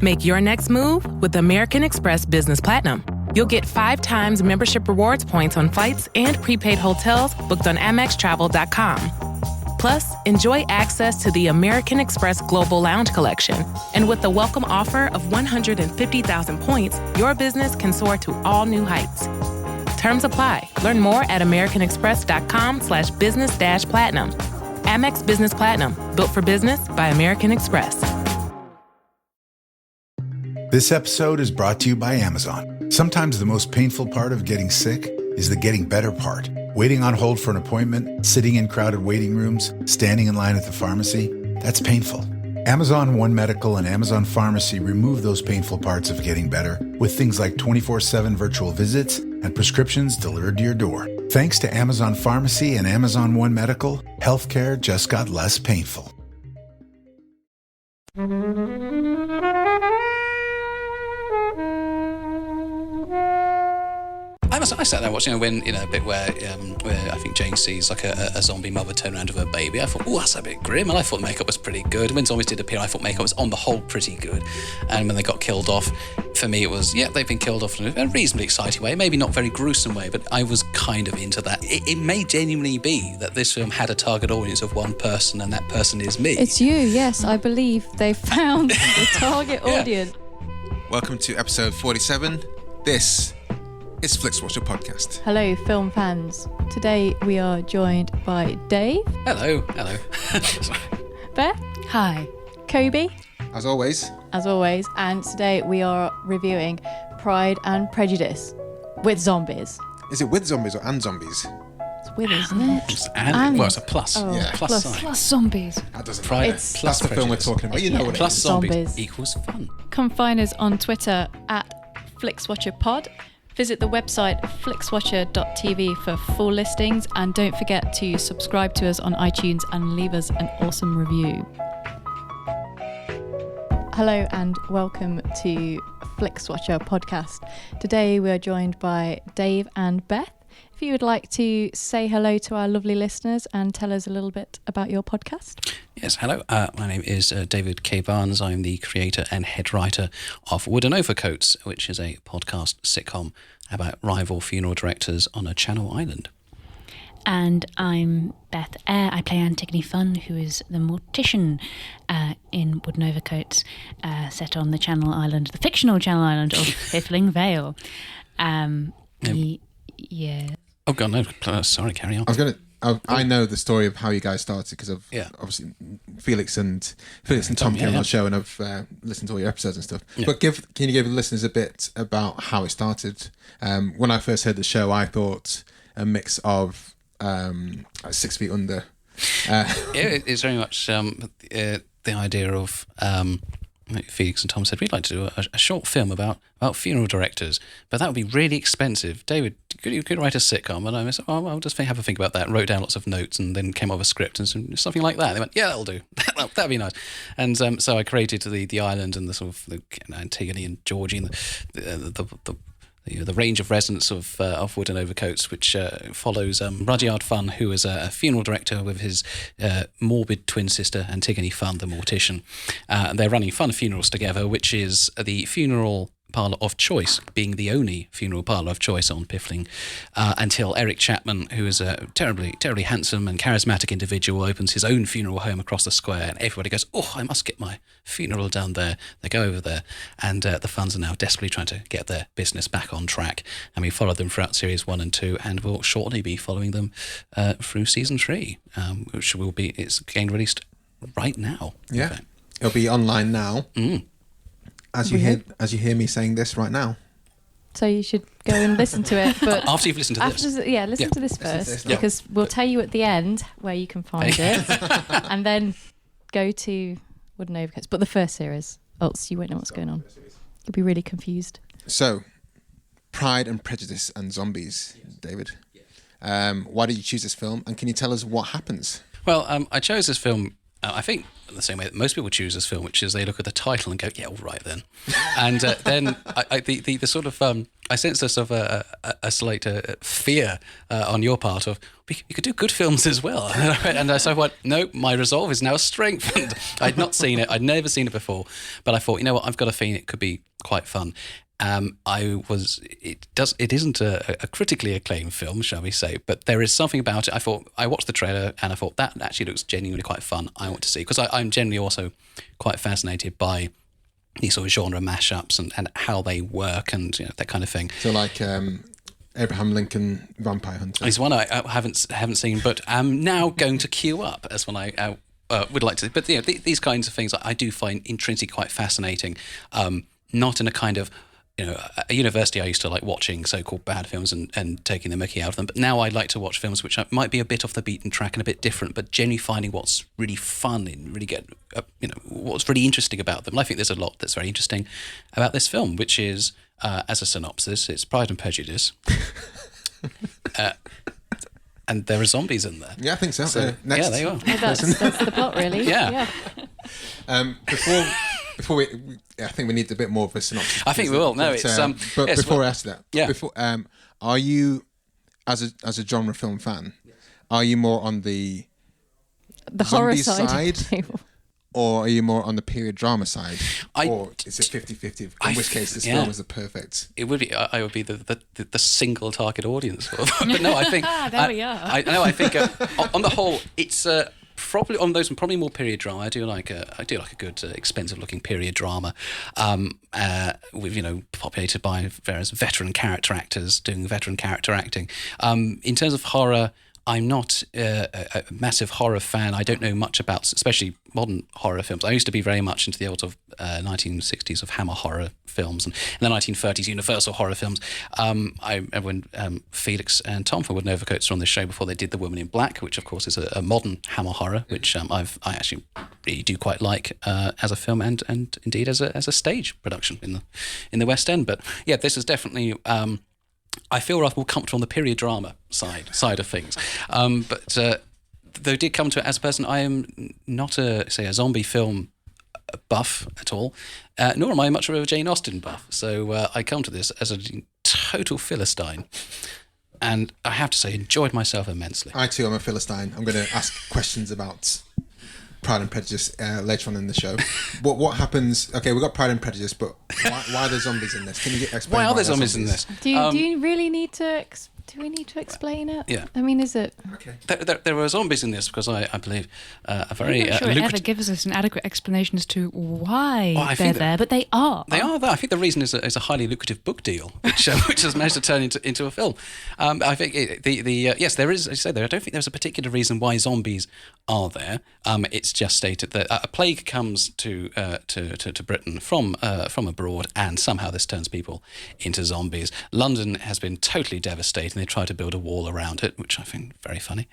Make your next move with American Express Business Platinum. You'll get 5 times membership rewards points on flights and prepaid hotels booked on AmexTravel.com. Plus, enjoy access to the American Express Global Lounge Collection. And with the welcome offer of 150,000 points, your business can soar to all new heights. Terms apply. Learn more at americanexpress.com/business-platinum. Amex Business Platinum. Built for business by American Express. This episode is brought to you by Amazon. Sometimes the most painful part of getting sick is the getting better part. Waiting on hold for an appointment, sitting in crowded waiting rooms, standing in line at the pharmacy, that's painful. Amazon One Medical and Amazon Pharmacy remove those painful parts of getting better with things like 24/7 virtual visits and prescriptions delivered to your door. Thanks to Amazon Pharmacy and Amazon One Medical, healthcare just got less painful. I sat there watching, when a bit where I think Jane sees like a zombie mother turn around with her baby. I thought, oh, that's a bit grim, and I thought the makeup was pretty good. When zombies did appear, I thought makeup was on the whole pretty good. And when they got killed off, for me it was, they've been killed off in a reasonably exciting way, maybe not very gruesome way, but I was kind of into that. It may genuinely be that this film had a target audience of one person, and that person is me. It's you, yes. I believe they found the target audience. Welcome to episode 47. This is Flixwatcher Podcast. Hello, film fans. Today we are joined by Dave. Hello. Beth. Hi. Kobe. As always. And today we are reviewing Pride and Prejudice with zombies. Is it with zombies or and zombies? It's with, isn't it? It's a plus. Oh, yeah. Plus sign. Plus zombies. That doesn't Pride matter. plus That's the film we're Prejudice. talking about. You know what it Plus is. zombies equals fun. Come find us on Twitter at Flixwatcher Pod. Visit the website flixwatcher.tv for full listings, and don't forget to subscribe to us on iTunes and leave us an awesome review. Hello and welcome to Flixwatcher Podcast. Today we are joined by Dave and Beth. If you would like to say hello to our lovely listeners and tell us a little bit about your podcast. Yes, hello. My name is David K. Barnes. I'm the creator and head writer of Wood and Overcoats, which is a podcast sitcom about rival funeral directors on a Channel Island. And I'm Beth Eyre. I play Antigone Funn, who is the mortician in Wood and Overcoats, set on the Channel Island, the fictional Channel Island of Piffling Vale. Yeah. Oh, God, no. Sorry, carry on. I know the story of how you guys started because of obviously Felix and Tom came on our show, and I've listened to all your episodes and stuff. Yeah. But can you give the listeners a bit about how it started? When I first heard the show, I thought a mix of 6 Feet Under. It's very much the idea of Felix and Tom said, we'd like to do a short film about funeral directors, but that would be really expensive. David, could you write a sitcom? And I said, I'll just have a think about that, and wrote down lots of notes, and then came up with a script and something like that. They went, yeah, that'll do. That'd be nice. And so I created the island and the sort of the Antigone and Georgie and the range of residents of Wood and Overcoats, which follows Rudyard Funn, who is a funeral director with his morbid twin sister, Antigone Funn, the mortician. They're running Funn Funerals together, which is the funeral parlour of choice, being the only funeral parlour of choice on Piffling, until Eric Chapman, who is a terribly, terribly handsome and charismatic individual, opens his own funeral home across the square, and everybody goes, oh, I must get my funeral down there. They go over there, and the Funns are now desperately trying to get their business back on track, and we followed them throughout series 1 and 2, and we'll shortly be following them through season 3, which it's getting released right now. Yeah, it'll be online now. As you hear me saying this right now. So you should go and listen to it. But after you've listened to this. Listen to this first, because we'll tell you at the end where you can find it, and then go to Wood and Overcoats. But the first series, else you won't know what's going on. You'll be really confused. So, Pride and Prejudice and Zombies, David. Why did you choose this film, and can you tell us what happens? Well, I chose this film I think the same way that most people choose this film, which is they look at the title and go, yeah, all right then. And then the sort of, I sense a sort of a slight fear on your part of, you could do good films as well. And so I went, no, my resolve is now strengthened. I'd not seen it. I'd never seen it before. But I thought, you know what, I've got a feeling it could be quite fun. It isn't a critically acclaimed film, shall we say, but there is something about it. I watched the trailer and I thought that actually looks genuinely quite fun. I want to see, because I'm generally also quite fascinated by these sort of genre mashups and how they work and that kind of thing. So like Abraham Lincoln Vampire Hunter. It's one I haven't seen, but I'm now going to queue up as one I would like to. But these kinds of things I do find intrinsically quite fascinating. Not in a kind of, at university I used to like watching so-called bad films and taking the mickey out of them, but now I like to watch films which might be a bit off the beaten track and a bit different, but generally finding what's really fun and really what's really interesting about them. And I think there's a lot that's very interesting about this film, which is, as a synopsis, it's Pride and Prejudice. And there are zombies in there. Yeah, I think so. Next. Yeah, there you are. That's the plot, really. Yeah. Before we, I think we need a bit more of a synopsis. I think we will. No, but yes, before I ask that, yeah. Are you, as a genre film fan, are you more on the horror side, of the table, or are you more on the period drama side, or is it 50-50? In which case, this film is the perfect. It would be. I would be the single target audience for. But no, I think there we are. I think on the whole, it's. Probably on those, and probably more period drama. I do like a good, expensive-looking period drama, with populated by various veteran character actors doing veteran character acting. In terms of horror, I'm not a massive horror fan. I don't know much about, especially modern horror films. I used to be very much into the old 1960s of Hammer horror films and in the 1930s Universal horror films. When Felix and Tom from Overcoats were on this show before, they did The Woman in Black, which of course is a modern Hammer horror, which I actually really do quite like as a film and indeed as a stage production in the West End. But yeah, this is definitely. I feel rather more comfortable on the period drama side of things. But though did come to it as a person, I am not a zombie film buff at all, nor am I much of a Jane Austen buff. So I come to this as a total Philistine. And I have to say, enjoyed myself immensely. I too am a Philistine. I'm going to ask questions about Pride and Prejudice later on in the show. What happens? Okay, we've got Pride and Prejudice, but why are there zombies in this? Can you explain? Why are there zombies in this? Do you really need to? Do we need to explain it? Yeah. I mean, is it? Okay. There are zombies in this because I believe a very. I'm not sure it ever gives us an adequate explanation as to why they're there, but they are. They are there. I think the reason is a highly lucrative book deal, which has managed to turn into a film. I think yes, there is. As you say, there. I don't think there's a particular reason why zombies are there. It's just stated that a plague comes to Britain from abroad, and somehow this turns people into zombies. London has been totally devastated. They try to build a wall around it, which I find very funny.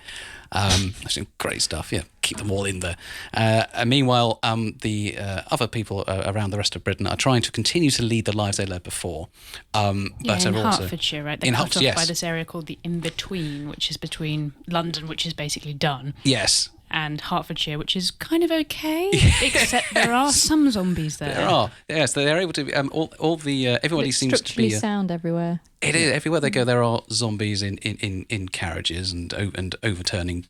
Actually, great stuff. Yeah, keep them all in there. And meanwhile, the other people around the rest of Britain are trying to continue to lead the lives they led before. But in are Hertfordshire, right? They're cut off yes. by this area called the In-Between, which is between London, which is basically done. Yes. And Hertfordshire, which is kind of okay, except there are some zombies there. There are, yes. They're able to. Everybody seems to be structurally sound everywhere. It is everywhere they go. There are zombies in carriages and overturning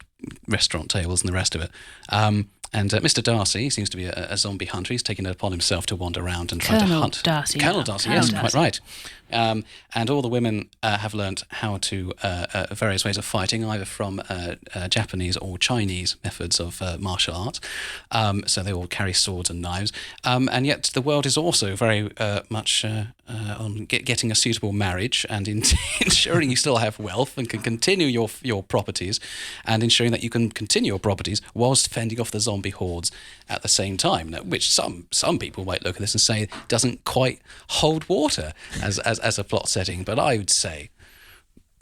restaurant tables and the rest of it. And Mr. Darcy seems to be a zombie hunter. He's taken it upon himself to wander around and try to hunt. Colonel Darcy, yes, quite right. And all the women have learnt how to various ways of fighting, either from Japanese or Chinese methods of martial arts. So they all carry swords and knives. And yet the world is also very much on getting a suitable marriage and ensuring you still have wealth and can continue your properties, and ensuring that you can continue your properties whilst fending off the zombie hordes at the same time. Now, which some people might look at this and say doesn't quite hold water as a plot setting, but I would say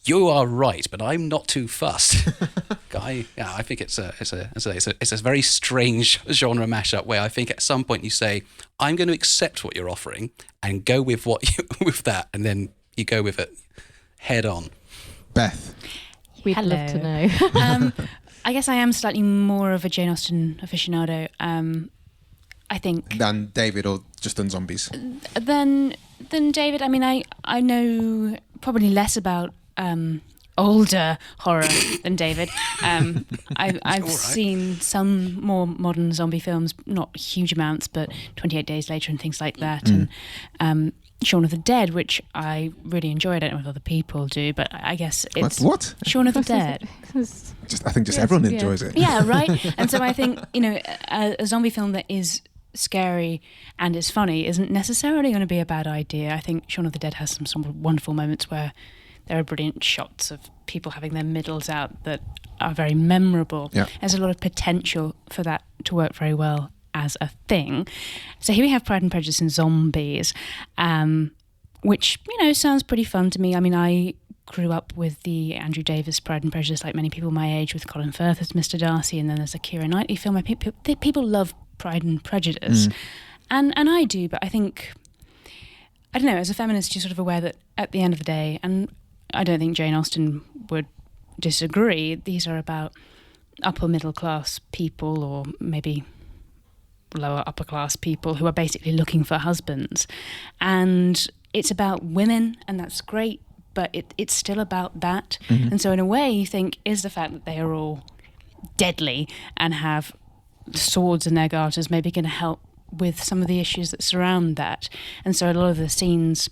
you are right, but I'm not too fussed. I think it's a very strange genre mashup where I think at some point you say, I'm going to accept what you're offering and go with with that, and then you go with it head on. Beth, we'd love to know. I guess I am slightly more of a Jane Austen aficionado. I think than David, or just than zombies. Than David. I mean, I know probably less about older horror than David. I've seen some more modern zombie films, not huge amounts, but 28 Days Later and things like that, and Shaun of the Dead, which I really enjoyed. I don't know if other people do, but I guess it's what? Shaun of the Dead. I think everyone enjoys it. Yeah, right. And so I think a zombie film that is scary and is funny isn't necessarily going to be a bad idea. I think Shaun of the Dead has some wonderful moments where there are brilliant shots of people having their middles out that are very memorable. Yeah. There's a lot of potential for that to work very well as a thing. So here we have Pride and Prejudice and Zombies, which, sounds pretty fun to me. I mean, I grew up with the Andrew Davis Pride and Prejudice, like many people my age, with Colin Firth as Mr. Darcy, and then there's a Keira Knightley film. People love Pride and Prejudice, and I do, but I think, I don't know, as a feminist, you're sort of aware that at the end of the day, and I don't think Jane Austen would disagree, these are about upper middle class people, or maybe lower upper class people, who are basically looking for husbands, and it's about women, and that's great, but it's still about that. And so in a way you think, is the fact that they are all deadly and have swords in their garters maybe going to help with some of the issues that surround that? And so a lot of the scenes,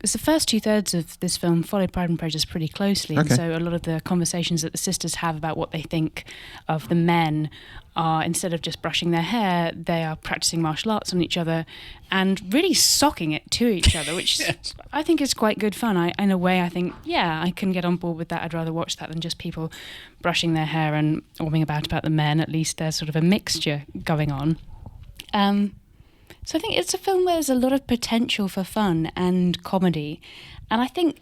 it's the first 2/3 of this film follow Pride and Prejudice pretty closely. Okay. And so a lot of the conversations that the sisters have about what they think of the men are, instead of just brushing their hair, they are practicing martial arts on each other and really socking it to each other, which Yes. I think is quite good fun. In a way, I think, yeah, I can get on board with that. I'd rather watch that than just people brushing their hair and warming about the men. At least there's sort of a mixture going on. So I think it's a film where there's a lot of potential for fun and comedy. And I think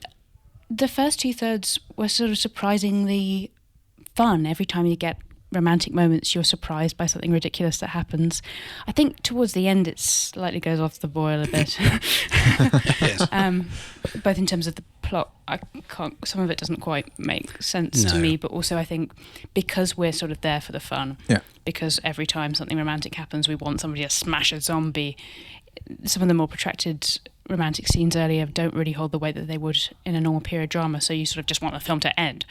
the first 2/3 were sort of surprisingly fun. Every time you get romantic moments, you're surprised by something ridiculous that happens. I think towards the end it slightly goes off the boil a bit. Yes. Both in terms of the plot, some of it doesn't quite make sense to me, but also I think because we're sort of there for the fun, because every time something romantic happens we want somebody to smash a zombie, some of the more protracted romantic scenes earlier don't really hold the weight that they would in a normal period drama, so you sort of just want the film to end.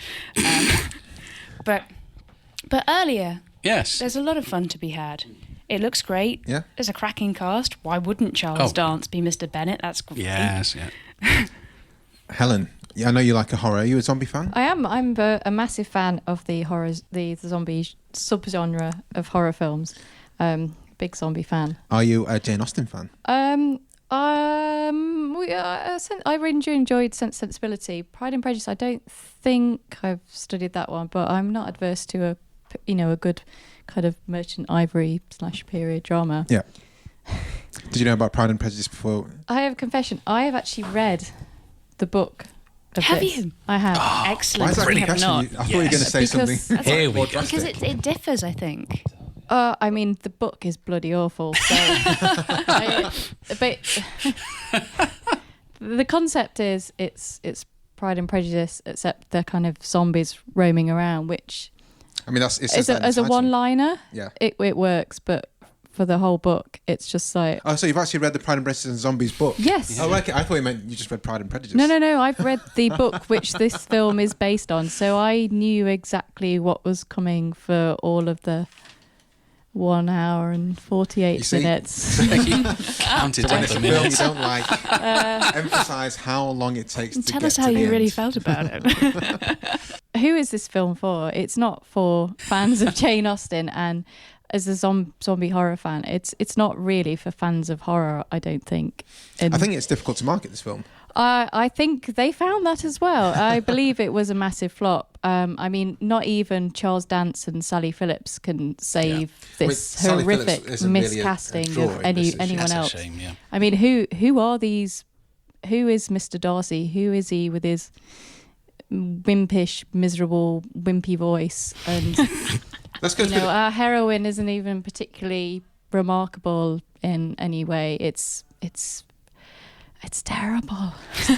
But earlier, yes, there's a lot of fun to be had. It looks great. Yeah. There's a cracking cast. Why wouldn't Charles Dance be Mr. Bennet? That's great. yes, yeah. Helen, I know you like a horror. Are you a zombie fan? I am. I'm a massive fan of the horrors, the zombie subgenre of horror films. Big zombie fan. Are you a Jane Austen fan? I really enjoyed Sense Sensibility. Pride and Prejudice, I don't think I've studied that one, but I'm not adverse to a good kind of Merchant Ivory / period drama. Yeah. Did you know about Pride and Prejudice before? I have a confession. I have actually read the book. Have you? I have. Excellent. Why is that We have catching not. you? I thought you were going to say Because- something. Here we more go. drastic. Because it differs, I think. I mean, the book is bloody awful. So, but the concept is it's Pride and Prejudice, except they're kind of zombies roaming around, which I mean, as a one-liner, Yeah. it works. But for the whole book, it's just like, Oh, so you've actually read the Pride and Prejudice and Zombies book? yes. Oh, okay. I thought you meant you just read Pride and Prejudice. No. I've read the book which this film is based on, so I knew exactly what was coming for all of the 1 hour and 48 minutes. Counted So when down it's the a film you minutes. don't like, emphasise how long it takes to Tell get us to how the you end. really felt about it. Who is this film for? It's not for fans of Jane Austen, and as a zombie horror fan, it's not really for fans of horror, I don't think. I think it's difficult to market this film. I think they found that as well. I believe it was a massive flop. I mean, not even Charles Dance and Sally Phillips can save this Sally horrific Phillips isn't really a miscasting draw of in this, is she? anyone That's else. a shame, yeah. I mean, who are these? Who is Mr. Darcy? Who is he with his wimpish, miserable, wimpy voice? And Let's go through our heroine isn't even particularly remarkable in any way. It's terrible.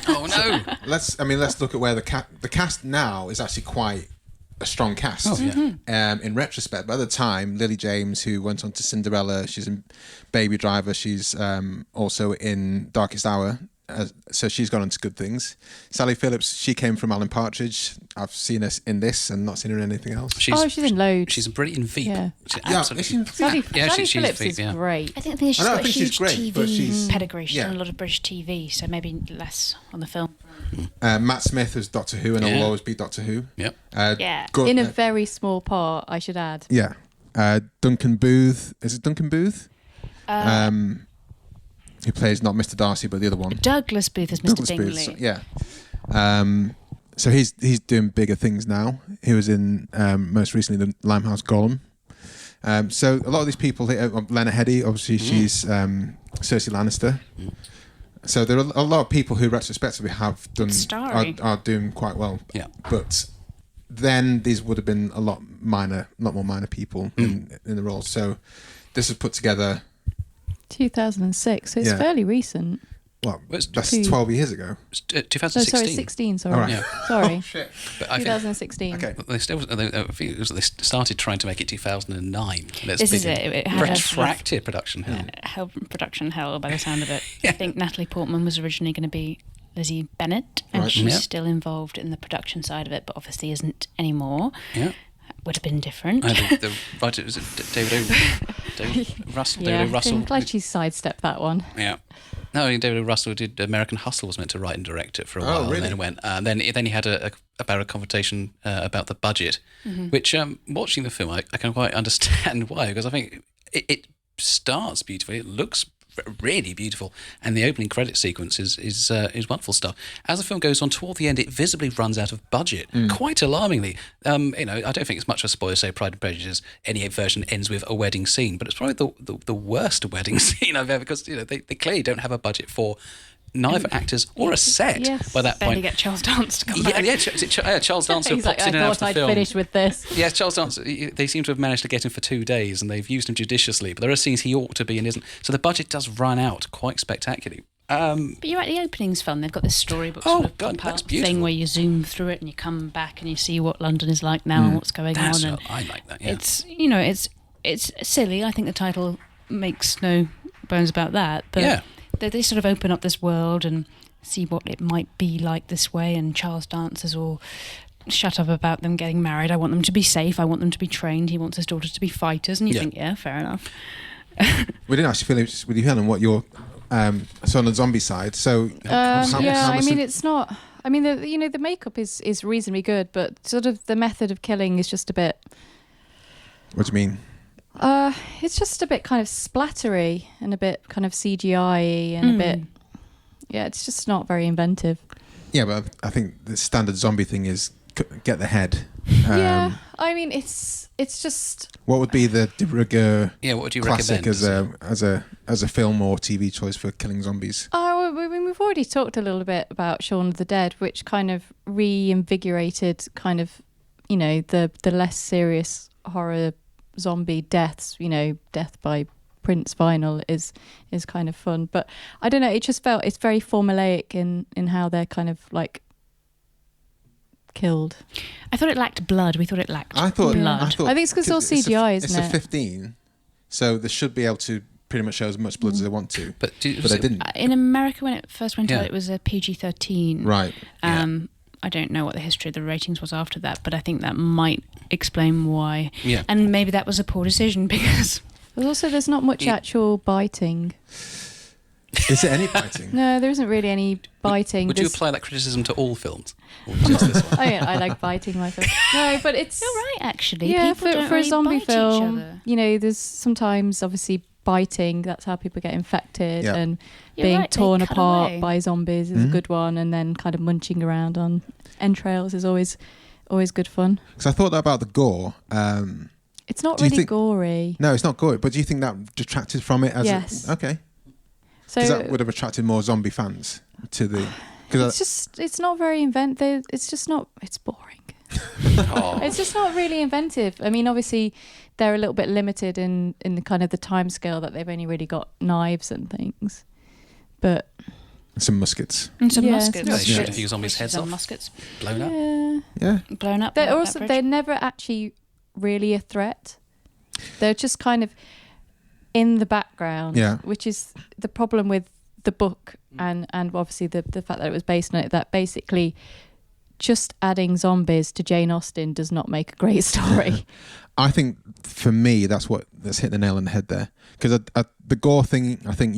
Oh no! Let's look at where the cast now is actually quite a strong cast. Oh, yeah. In retrospect, by the time, Lily James, who went on to Cinderella, she's in Baby Driver, she's also in Darkest Hour, so she's gone on to good things. Sally Phillips, she came from Alan Partridge. I've seen her in this and not seen her in anything else. She's in loads. She's brilliant in Veep. Yeah. Absolutely. Sally she's Phillips Veep, is yeah. great. I think she's got a huge great, but TV pedigree. She's yeah. done a lot of British TV, so maybe less on the film. Matt Smith as Doctor Who, and will always be Doctor Who. Yep. In a very small part, I should add. Yeah. Duncan Booth. Is it Duncan Booth? Who plays not Mr. Darcy, but the other one. Douglas Booth is Mr. Bingley. Booth, yeah. So he's doing bigger things now. He was in most recently the Limehouse Golem. So a lot of these people, Lena Headey, obviously she's Cersei Lannister. So there are a lot of people who retrospectively have done are doing quite well. Yeah. But then these would have been a lot more minor people in the role. So this is put together 2006, so it's fairly recent. Well, that's 12 years ago. 2016. No, sorry, 16. Sorry, right. Yeah. Sorry. Oh, shit. But I 2016. Okay. They started trying to make it 2009. This is it. It had protracted production hell. Production hell by the sound of it. I think Natalie Portman was originally going to be Lizzie Bennet, and she's still involved in the production side of it, but obviously isn't anymore. Yeah. Would have been different. The writer was David Russell. David O. Russell. I'm glad she sidestepped that one. Yeah. No, David O. Russell did American Hustle, was meant to write and direct it for a while, really? and then went. Then he had a conversation about the budget, which watching the film, I can quite understand why, because I think it starts beautifully, it looks really beautiful, and the opening credit sequence is wonderful stuff. As the film goes on toward the end, it visibly runs out of budget, quite alarmingly. I don't think it's much of a spoiler to say Pride and Prejudice, any version ends with a wedding scene, but it's probably the worst wedding scene I've ever, because they clearly don't have a budget for neither actors or a set by that point. Barely get Charles Dance to come back. Charles Dance He's pops like, in and out of the I'd film. finish with this. Yeah, Charles Dance, they seem to have managed to get him for 2 days, and they've used him judiciously, but there are scenes he ought to be and isn't. So the budget does run out quite spectacularly. But you're right, the opening's fun. They've got this storybook that's beautiful. thing where you zoom through it and you come back and you see what London is like now and what's going on. And I like that, yeah. It's silly. I think the title makes no bones about that. But they sort of open up this world and see what it might be like this way, and Charles Dance is all shut up about them getting married. I want them to be safe, I want them to be trained, he wants his daughters to be fighters, and you think, fair enough. We didn't actually finish with you, Helen, what your so on the zombie side, so it's not, I mean, the makeup is reasonably good, but sort of the method of killing is just a bit, what do you mean? It's just a bit kind of splattery and a bit kind of CGI-y and a bit, it's just not very inventive. Yeah, but I think the standard zombie thing is get the head. I mean, it's just. What would be the de rigueur what would you classic recommend as a film or TV choice for killing zombies? Oh, I mean, we've already talked a little bit about Shaun of the Dead, which kind of reinvigorated kind of, the less serious horror zombie deaths. Death by Prince Vinyl is kind of fun, but I don't know, it just felt it's very formulaic in how they're kind of like killed. I thought it lacked blood. We thought it lacked blood. I think it's because it's all CGI, isn't it? It's a 15, so they should be able to pretty much show as much blood as they want to, but they didn't. In America, when it first went out, it was a PG-13. Right. I don't know what the history of the ratings was after that, but I think that might explain why. Yeah. And maybe that was a poor decision because... There's not much actual biting. Is there any biting? No, there isn't really any biting. Would you apply that criticism to all films? Or just this one? I like biting my film. No, but it's... You're right, actually. Yeah, People don't for a really zombie bite film, each other. there's sometimes obviously biting. That's how people get infected. Yeah. And You're being right, torn they cut apart away. by zombies is a good one. And then kind of munching around on entrails is always good fun. Because I thought about the gore. It's not really gory. No, it's not gory. But do you think that detracted from it? Yes. Okay. So Because that would have attracted more zombie fans to the... it's not very inventive. It's just not... It's boring. It's just not really inventive. I mean, obviously, they're a little bit limited in the kind of the time scale that they've only really got knives and things. But... Some muskets. And some Yeah, muskets. Yeah, they shoot a Muskets. few zombies' heads Some off. muskets. Blown up. Yeah. Blown up. They're that also bridge. they're never actually really a threat. They're just kind of in the background, which is the problem with the book and obviously the fact that it was based on it, that basically just adding zombies to Jane Austen does not make a great story. I think for me that's hit the nail on the head there, because the gore thing, I think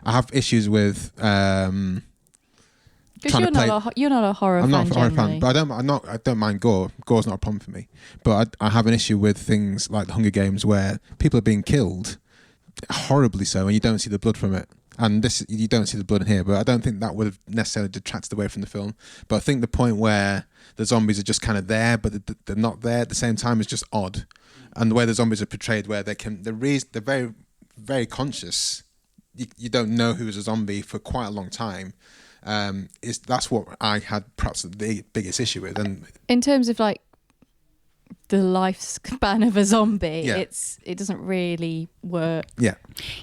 I have issues with Because you're not a horror I'm fan. not a horror generally. fan, but I don't mind gore. Gore's not a problem for me. But I have an issue with things like the Hunger Games where people are being killed horribly so, and you don't see the blood from it. And you don't see the blood in here, but I don't think that would have necessarily detracted away from the film. But I think the point where the zombies are just kind of there, but they're not there at the same time is just odd. And the way the zombies are portrayed, where they're very, very conscious. You don't know who's a zombie for quite a long time. That's what I had perhaps the biggest issue with. And in terms of like the lifespan of a zombie, it doesn't really work. Yeah,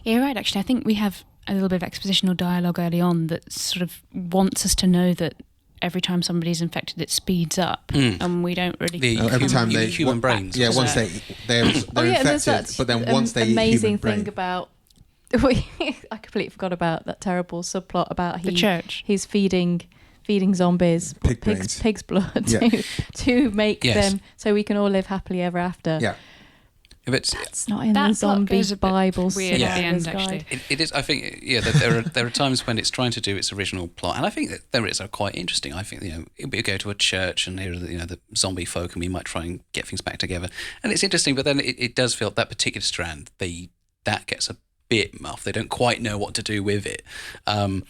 you're right. Actually, I think we have a little bit of expositional dialogue early on that sort of wants us to know that every time somebody's infected, it speeds up, and we don't really. Every time they human brains. Yeah, once they're infected, but then once they amazing thing about. I completely forgot about that terrible subplot about the church. He's feeding zombies pig's blood to make them so we can all live happily ever after. Yeah. That's not in the zombie Bible. Weird at the end, actually. It is. I think that there are times when it's trying to do its original plot, and I think that there is quite interesting. I think we go to a church and here are the zombie folk, and we might try and get things back together, and it's interesting. But then it does feel that particular strand that gets a bit muff. They don't quite know what to do with it, and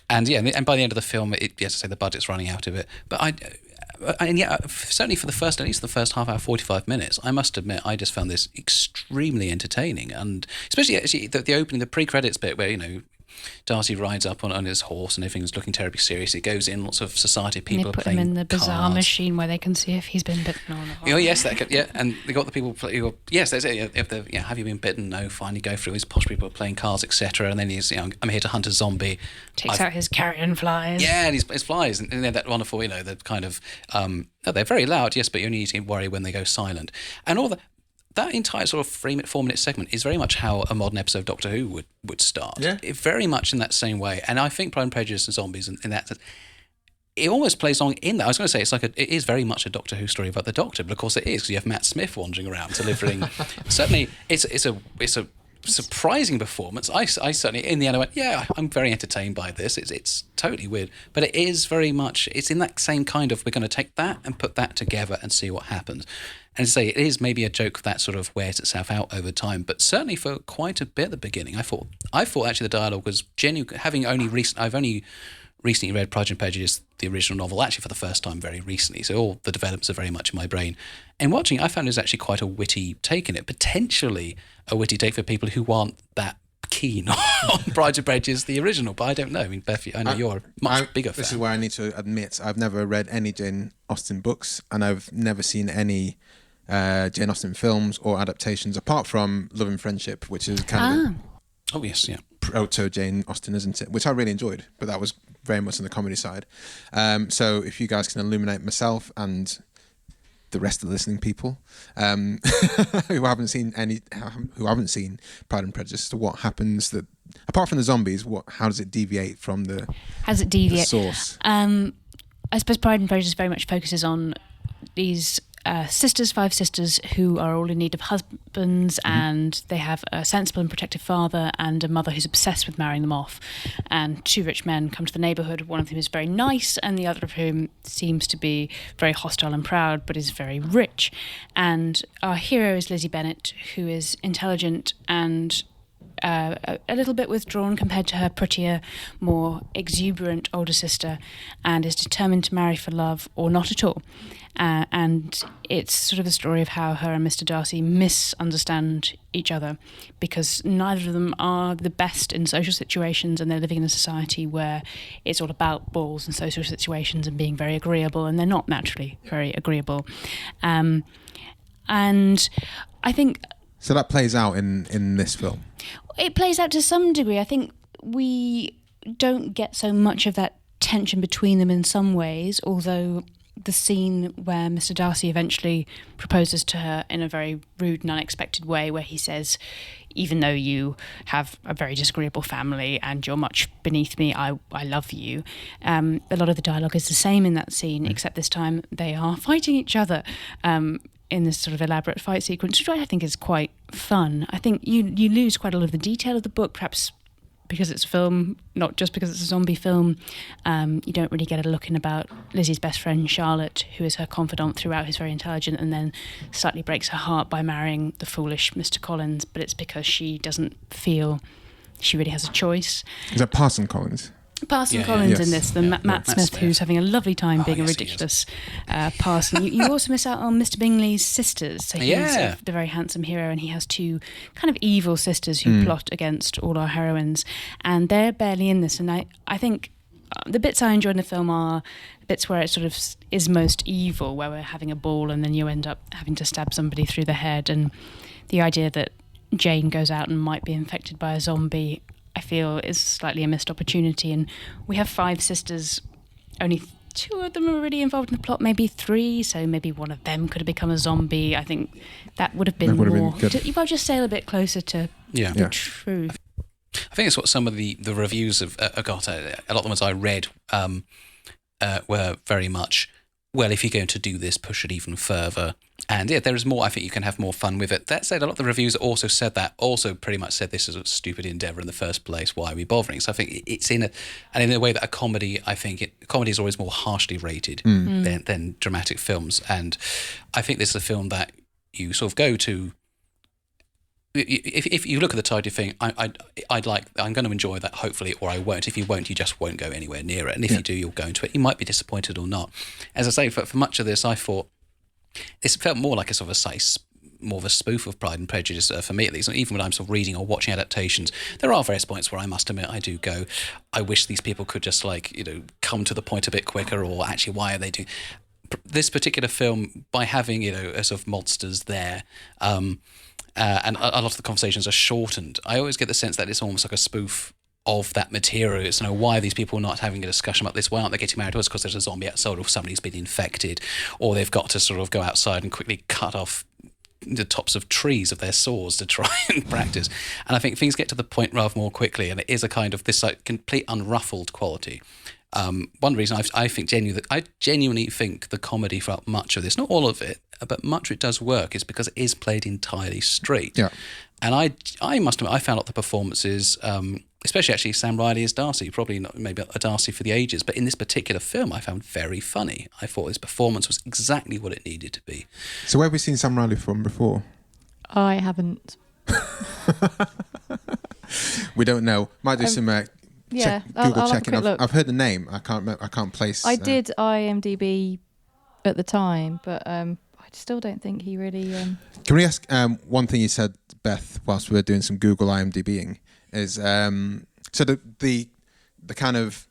by the end of the film, as I say, the budget's running out of it. But certainly for at least the first half hour, 45 minutes, I must admit, I just found this extremely entertaining, and especially actually the opening, the pre-credits bit where Darcy rides up on his horse and everything's looking terribly serious. It goes in, lots of society people are playing cards. They put him in the bizarre cards. Machine where they can see if he's been bitten or not. Oh yes, and they got the people. Yes, that's it. If have you been bitten? No. Finally, go through. These posh people are playing cards, etc. And then he's, I'm here to hunt a zombie. Takes out his carrion flies. Yeah, and his flies, and they're that wonderful. The kind of they're very loud. Yes, but you only need to worry when they go silent, and all that. That entire sort of 4-minute segment is very much how a modern episode of Doctor Who would start. Yeah. Very much in that same way. And I think Pride and Prejudice and Zombies in that it almost plays along in that. I was going to say it is very much a Doctor Who story about the Doctor, but of course it is, because you have Matt Smith wandering around delivering. Certainly, it's a surprising performance. I certainly in the end I went, yeah, I'm very entertained by this. It's totally weird, but it is very much. It's in that same kind of, we're going to take that and put that together and see what happens. And to say it is maybe a joke that sort of wears itself out over time, but certainly for quite a bit at the beginning, I thought actually the dialogue was genuine. I've only recently read Pride and Prejudice, the original novel, actually for the first time very recently, so all the developments are very much in my brain. And watching it, I found it was actually quite a witty take in it, potentially a witty take for people who aren't that keen on Pride and Prejudice, the original, but I don't know. I mean, Beth, I know you're a much bigger fan. This is where I need to admit I've never read any Jane Austen books, and I've never seen any Jane Austen films or adaptations apart from Love and Friendship, which is kind of proto Jane Austen, isn't it? Which I really enjoyed, but that was very much on the comedy side. So if you guys can illuminate myself and the rest of the listening people who haven't seen Pride and Prejudice, to what happens that apart from the zombies, how does it deviate from the source? I suppose Pride and Prejudice very much focuses on these 5 sisters who are all in need of husbands, and they have a sensible and protective father and a mother who's obsessed with marrying them off. And 2 rich men come to the neighbourhood. One of whom is very nice, and the other of whom seems to be very hostile and proud, but is very rich. And our hero is Lizzie Bennet, who is intelligent and a little bit withdrawn compared to her prettier, more exuberant older sister, and is determined to marry for love or not at all. And it's sort of a story of how her and Mr. Darcy misunderstand each other, because neither of them are the best in social situations, and they're living in a society where it's all about balls and social situations and being very agreeable, and they're not naturally very agreeable. And I think... So that plays out in this film? It plays out to some degree. I think we don't get so much of that tension between them in some ways, although the scene where Mr. Darcy eventually proposes to her in a very rude and unexpected way, where he says, even though you have a very disagreeable family and you're much beneath me, I love you. A lot of the dialogue is the same in that scene, except this time they are fighting each other in this sort of elaborate fight sequence, which I think is quite fun. I think you lose quite a lot of the detail of the book, perhaps because it's a film, not just because it's a zombie film. You don't really get a look in about Lizzie's best friend Charlotte, who is her confidant throughout, who's very intelligent, and then slightly breaks her heart by marrying the foolish Mr. Collins, but it's because she doesn't feel she really has a choice. Is that Parson Collins? Parson Collins in this, Matt Smith, who's having a lovely time being a ridiculous parson. You also miss out on Mr. Bingley's sisters. So he's the very handsome hero, and he has two kind of evil sisters who plot against all our heroines, and they're barely in this. And I think the bits I enjoy in the film are the bits where it sort of is most evil, where we're having a ball and then you end up having to stab somebody through the head, and the idea that Jane goes out and might be infected by a zombie, I feel is slightly a missed opportunity. And we have 5 sisters, only 2 of them are really involved in the plot, maybe 3, so maybe one of them could have become a zombie. I think that would have been more... Well, just sail a bit closer to the truth. I think it's what some of the reviews have got. A lot of the ones I read were very much, well, if you're going to do this, push it even further. And there is more. I think you can have more fun with it. That said, a lot of the reviews also said that, also pretty much said this is a stupid endeavour in the first place. Why are we bothering? So I think it's in a way that a comedy, I think comedy is always more harshly rated than dramatic films. And I think this is a film that you sort of go to. If you look at the title, you think I'm going to enjoy that, hopefully, or I won't. If you won't, you just won't go anywhere near it. And if you do, you'll go into it. You might be disappointed or not. As I say, for much of this, I thought this felt more like a sort of more of a spoof of Pride and Prejudice for me at least. And even when I'm sort of reading or watching adaptations, there are various points where I must admit I do go, I wish these people could just come to the point a bit quicker, or actually why are they doing this particular film by having a sort of monsters there. And a lot of the conversations are shortened. I always get the sense that it's almost like a spoof of that material. It's why are these people not having a discussion about this? Why aren't they getting married to us? Because there's a zombie outside, or somebody's been infected, or they've got to sort of go outside and quickly cut off the tops of trees of their saws to try and practice. And I think things get to the point rather more quickly, and it is a kind of this complete unruffled quality. One reason I genuinely think the comedy throughout much of this, not all of it, but much of it does work, is because it is played entirely straight. Yeah. And I must admit, I found out the performances, especially actually Sam Riley as Darcy, probably not maybe a Darcy for the ages, but in this particular film I found very funny. I thought his performance was exactly what it needed to be. So where have we seen Sam Riley from before? I haven't. We don't know. Might do some Google checking. I've heard the name. I can't place. I did IMDb at the time, but I still don't think he really. Can we ask one thing you said, Beth, whilst we were doing some Google IMDBing? Is so the kind of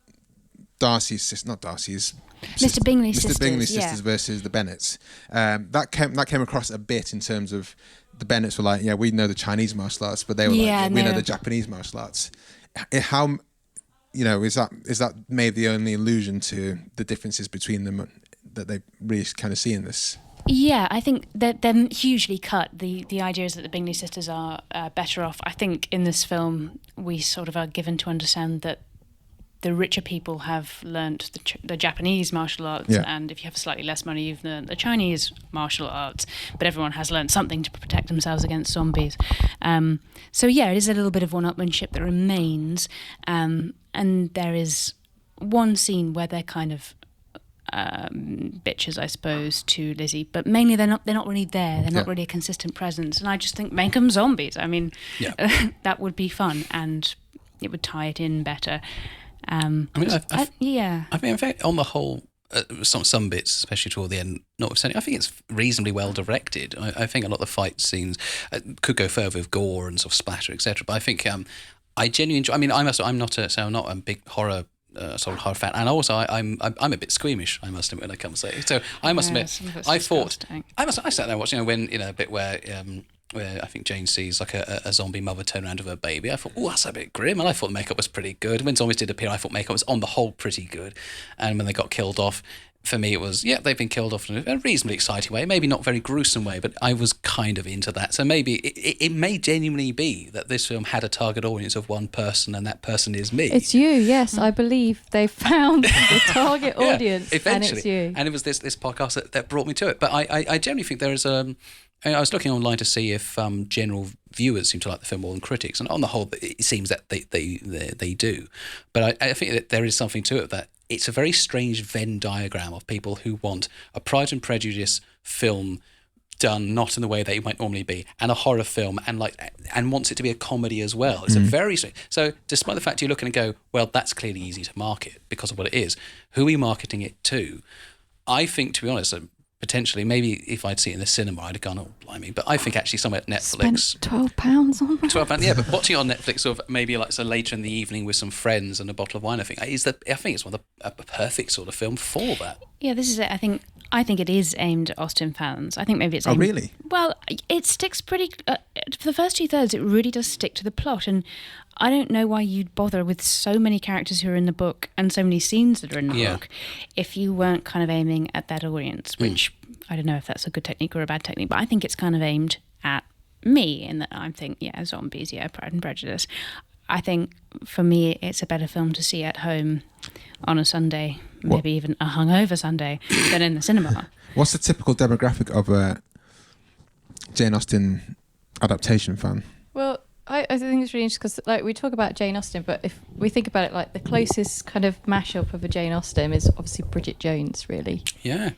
Darcy's sister, not Darcy's. Mr. Bingley's sisters versus the Bennets. That came across a bit in terms of the Bennets were like, we know the Chinese martial arts, but they were we know the Japanese martial arts. How is that maybe the only allusion to the differences between them that they really kind of see in this? Yeah, I think they're hugely cut. The idea is that the Bingley sisters are better off. I think in this film we sort of are given to understand that the richer people have learnt the Japanese martial arts, and if you have slightly less money, you've learnt the Chinese martial arts. But everyone has learnt something to protect themselves against zombies. So it is a little bit of one-upmanship that remains. And there is one scene where they're kind of bitches, I suppose, to Lizzie, but mainly they're not really there. They're not really a consistent presence. And I just think make them zombies. I mean, that would be fun, and it would tie it in better. I mean, in fact, on the whole, some bits, especially toward the end, notwithstanding, I think it's reasonably well directed. I think a lot of the fight scenes could go further with gore and sort of splatter, etc. But I think I genuinely enjoy. I mean, I'm not a big horror. Sort of horror fan, and also I'm a bit squeamish, I must admit, when I come to say. So I must admit, I thought I sat there watching when a bit where where I think Jane sees like a zombie mother turn around with her baby. I thought, oh, that's a bit grim, and I thought the makeup was pretty good. When zombies did appear, I thought makeup was on the whole pretty good, and when they got killed off, for me it was, they've been killed off in a reasonably exciting way, maybe not very gruesome way, but I was kind of into that. So maybe it may genuinely be that this film had a target audience of one person, and that person is me. It's you, yes. I believe they found the target audience, eventually. and it's you. And it was this podcast that brought me to it. But I generally think there is I was looking online to see if general viewers seem to like the film more than critics, and on the whole, it seems that they do. But I think that there is something to it, that it's a very strange Venn diagram of people who want a Pride and Prejudice film done not in the way that it might normally be, and a horror film, and wants it to be a comedy as well. It's a very strange. So, despite the fact you look and go, well, that's clearly easy to market because of what it is. Who are we marketing it to? I think, to be honest, potentially, maybe if I'd seen it in the cinema, I'd have gone, oh, blimey. But I think actually somewhere at Netflix... Spent £12 on that? £12, yeah, but watching it on Netflix sort of maybe like so later in the evening with some friends and a bottle of wine, I think it's one of a perfect sort of film for that. Yeah, this is it. I think it is aimed at Austen fans. I think maybe it's aimed... Oh, really? Well, it sticks pretty... for the first 2/3, it really does stick to the plot, and I don't know why you'd bother with so many characters who are in the book and so many scenes that are in the book if you weren't kind of aiming at that audience, which I don't know if that's a good technique or a bad technique, but I think it's kind of aimed at me in that I think, zombies, Pride and Prejudice. I think for me it's a better film to see at home on a Sunday, maybe even a hungover Sunday, than in the cinema. What's the typical demographic of a Jane Austen adaptation fan? Well, I think it's really interesting because we talk about Jane Austen, but if we think about it, like the closest kind of mashup of a Jane Austen is obviously Bridget Jones, really. Yeah.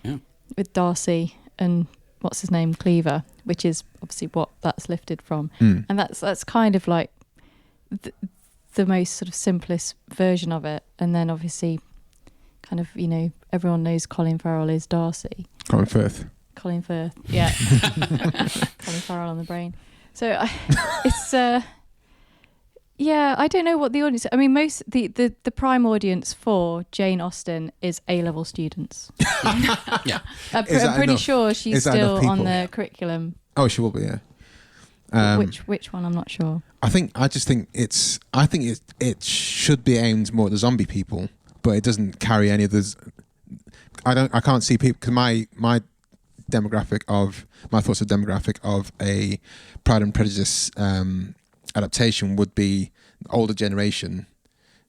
With Darcy and what's his name, Cleaver, which is obviously what that's lifted from. And that's kind of like the most sort of simplest version of it. And then obviously kind of, everyone knows Colin Farrell is Darcy. Colin Firth, yeah. Colin Farrell on the brain. So it's I don't know what the audience. I mean, most the prime audience for Jane Austen is A-level students. Yeah, I'm pretty sure she's still on the curriculum. Oh, she will be. Yeah. Which one? I'm not sure. I think it should be aimed more at the zombie people, but it doesn't carry any of the. I can't see people because my thoughts of demographic of a Pride and Prejudice adaptation would be older generation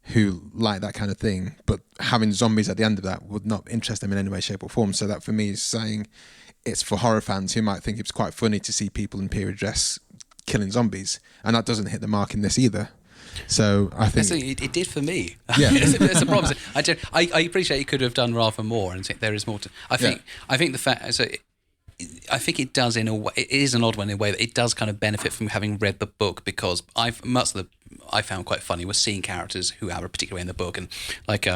who like that kind of thing, but having zombies at the end of that would not interest them in any way, shape or form. So that for me is saying it's for horror fans who might think it's quite funny to see people in period dress killing zombies, and that doesn't hit the mark in this either. So I think it did for me. Yeah, it's a problem. I appreciate you could have done rather more, and think there is more to. I think the fact so. I think it does in a way. It is an odd one in a way that it does kind of benefit from having read the book, because I found quite funny was seeing characters who are a particular way in the book, and like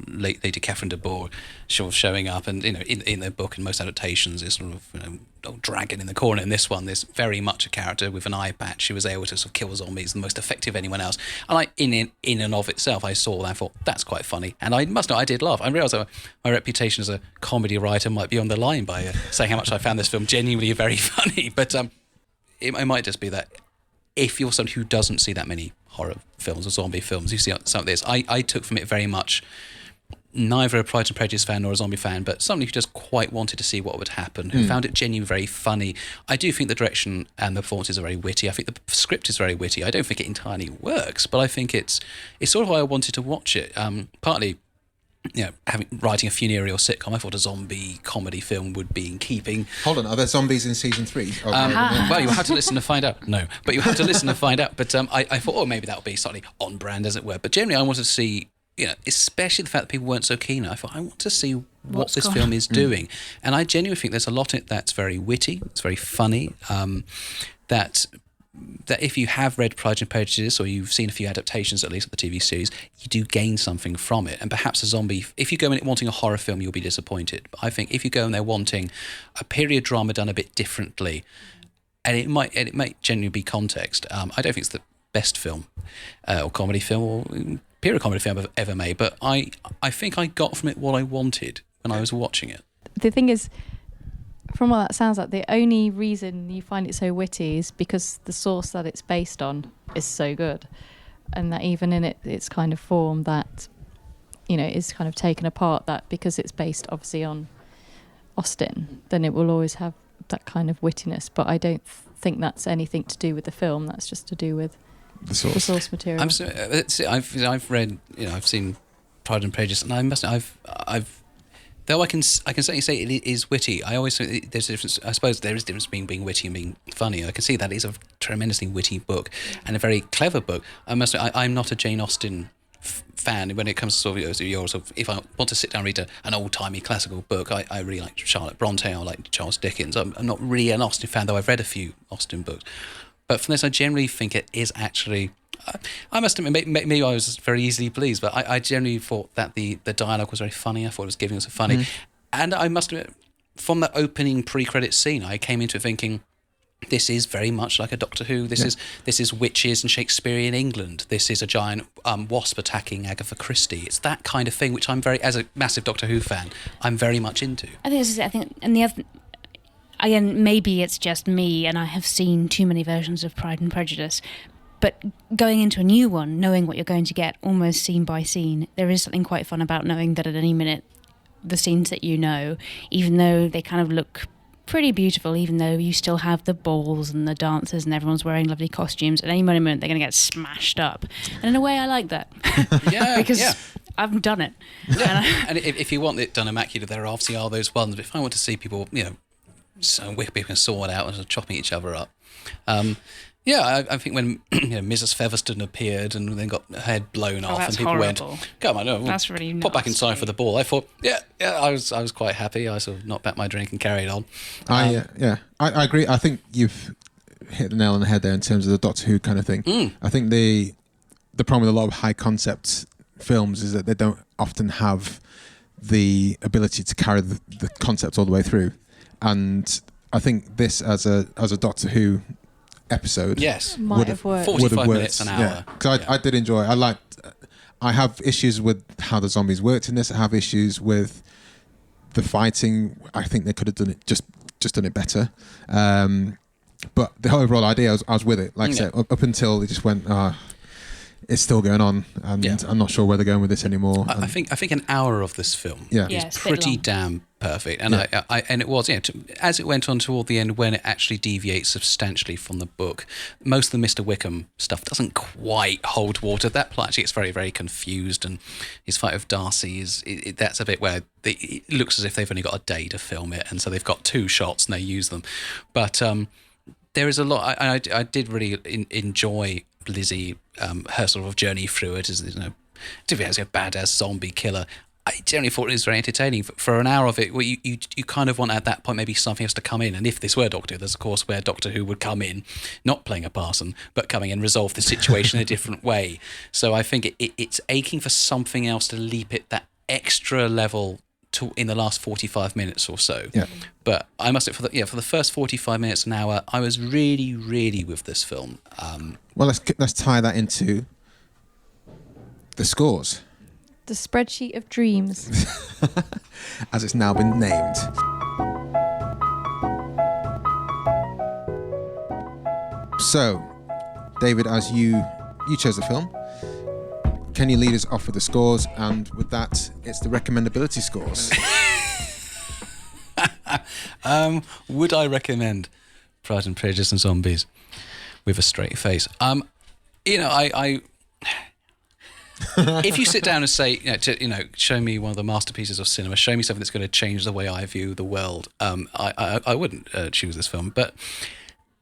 Lady Catherine de Bourgh sort of showing up, and in the book and most adaptations is sort of old dragon in the corner. In this one, there's very much a character with an eye patch who was able to sort of kill zombies the most effective of anyone else. And in and of itself, I saw that and thought that's quite funny, and I must know I did laugh. I realised that my reputation as a comedy writer might be on the line by saying how much I found this film genuinely very funny. But it might just be that if you're someone who doesn't see that many horror films or zombie films, you see some of this. I took from it very much neither a Pride and Prejudice fan nor a zombie fan, but somebody who just quite wanted to see what would happen, who found it genuinely very funny. I do think the direction and the performances are very witty. I think the script is very witty. I don't think it entirely works, but I think it's sort of why I wanted to watch it. Partly, writing a funereal sitcom, I thought a zombie comedy film would be in keeping. Hold on, are there zombies in season 3? Well, you'll have to listen to find out. No, but you'll have to listen to find out. But I thought, maybe that would be slightly on brand, as it were. But generally, I wanted to see, especially the fact that people weren't so keen. I thought, I want to see what this film is doing. And I genuinely think there's a lot in it that's very witty, it's very funny, that if you have read Pride and Prejudice, or you've seen a few adaptations at least of the TV series, you do gain something from it. And perhaps a zombie, if you go in it wanting a horror film, you'll be disappointed. But I think if you go in there wanting a period drama done a bit differently, and it might genuinely be context. I don't think it's the best film or comedy film or period comedy film I've ever made, but I think I got from it what I wanted when I was watching it. The thing is, from what that sounds like, the only reason you find it so witty is because the source that it's based on is so good, and that even in its kind of form that, you know, is kind of taken apart, that because it's based obviously on Austen, then it will always have that kind of wittiness. But I don't think that's anything to do with the film. That's just to do with the source material. I've read, you know, I've seen Pride and Prejudice, and I must, I've though I can certainly say it is witty. I always think there's a difference. I suppose there is a difference between being witty and being funny. I can see that it is a tremendously witty book and a very clever book. I'm not a Jane Austen fan when it comes to sort of if I want to sit down and read an old-timey classical book, I really like Charlotte Bronte, I like Charles Dickens. I'm not really an Austen fan, though I've read a few Austen books. But from this, I generally think it is actually... I must admit, maybe I was very easily pleased, but I generally thought that the dialogue was very funny. I thought it was giving us a funny. And I must admit, from the opening pre-credit scene, I came into it thinking, this is very much like a Doctor Who. This is witches in Shakespearean England. This is a giant wasp attacking Agatha Christie. It's that kind of thing, which I'm very, as a massive Doctor Who fan, I'm very much into. And the other... Again, maybe it's just me and I have seen too many versions of Pride and Prejudice, but going into a new one, knowing what you're going to get almost scene by scene, there is something quite fun about knowing that at any minute the scenes that you know, even though they kind of look pretty beautiful, even though you still have the balls and the dancers and everyone's wearing lovely costumes, at any moment they're going to get smashed up. And in a way I like that. Because I've done it. Yeah. And if you want it done immaculate, there obviously are those ones, but if I want to see people, you know, so whipping a sword out and sort of chopping each other up. I think when Mrs. Featherstone appeared and then got her head blown off, and people horrible. went, "Come on, that's really pop back inside for the ball." I thought, I was quite happy. I sort of knocked back my drink and carried on. I agree. I think you've hit the nail on the head there in terms of the Doctor Who kind of thing. I think the problem with a lot of high concept films is that they don't often have the ability to carry the concept all the way through. And I think this as a Doctor Who episode, might have worked. 45 minutes, an hour. Yeah, because I did enjoy it. I have issues with how the zombies worked in this. I have issues with the fighting. I think they could have done it just done it better. But the overall idea, I was with it. Like I said, up until it just went. It's still going on, and I'm not sure where they're going with this anymore. I think an hour of this film is pretty damn perfect, and and it was as it went on toward the end when it actually deviates substantially from the book. Most of the Mr. Wickham stuff doesn't quite hold water. That plot actually gets very, very confused, and his fight with Darcy that's a bit where it looks as if they've only got a day to film it, and so they've got 2 shots and they use them. But there is a lot. I did really enjoy Lizzie, her sort of journey through it as, you know, to be as a badass zombie killer. I generally thought it was very entertaining. For an hour of it, you kind of want at that point maybe something else to come in. And if this were Doctor Who, there's of course where Doctor Who would come in, not playing a parson, but coming and resolve the situation in a different way. So I think it's aching for something else to leap it that extra level in the last 45 minutes or so. Yeah. But I must say, for the first 45 minutes, an hour, I was really, really with this film. Well, let's tie that into the scores. The spreadsheet of dreams. As it's now been named. So, David, as you chose the film, can you lead us off with the scores? And with that, it's the recommendability scores. Would I recommend Pride and Prejudice and Zombies with a straight face? I if you sit down and say, show me one of the masterpieces of cinema, show me something that's going to change the way I view the world, I wouldn't choose this film. But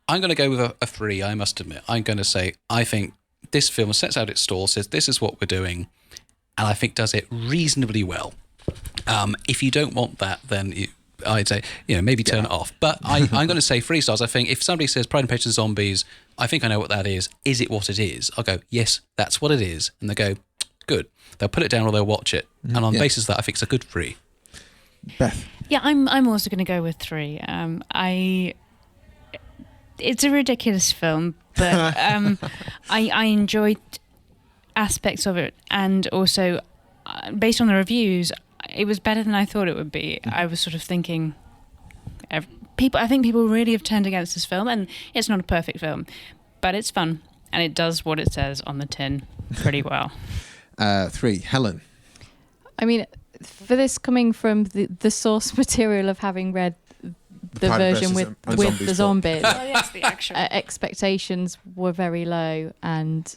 I'm going to go with a 3, I must admit. I'm going to say, I think this film sets out its stall, says this is what we're doing, and I think does it reasonably well. If you don't want that, then I'd say, maybe turn it off. But I'm going to say 3 stars. I think if somebody says Pride and Prejudice and Zombies, I think I know what that is. Is it what it is? I'll go, yes, that's what it is. And they go, good. They'll put it down or they'll watch it. And on the basis of that, I think it's a good 3. Beth? Yeah, I'm also going to go with 3. It's a ridiculous film, but I enjoyed aspects of it, and also based on the reviews, it was better than I thought it would be. I was sort of thinking I think people really have turned against this film, and it's not a perfect film, but it's fun, and it does what it says on the tin pretty well. 3, Helen. I mean, for this coming from the source material of having read the version with the zombies, Oh, yes, the action. Expectations were very low and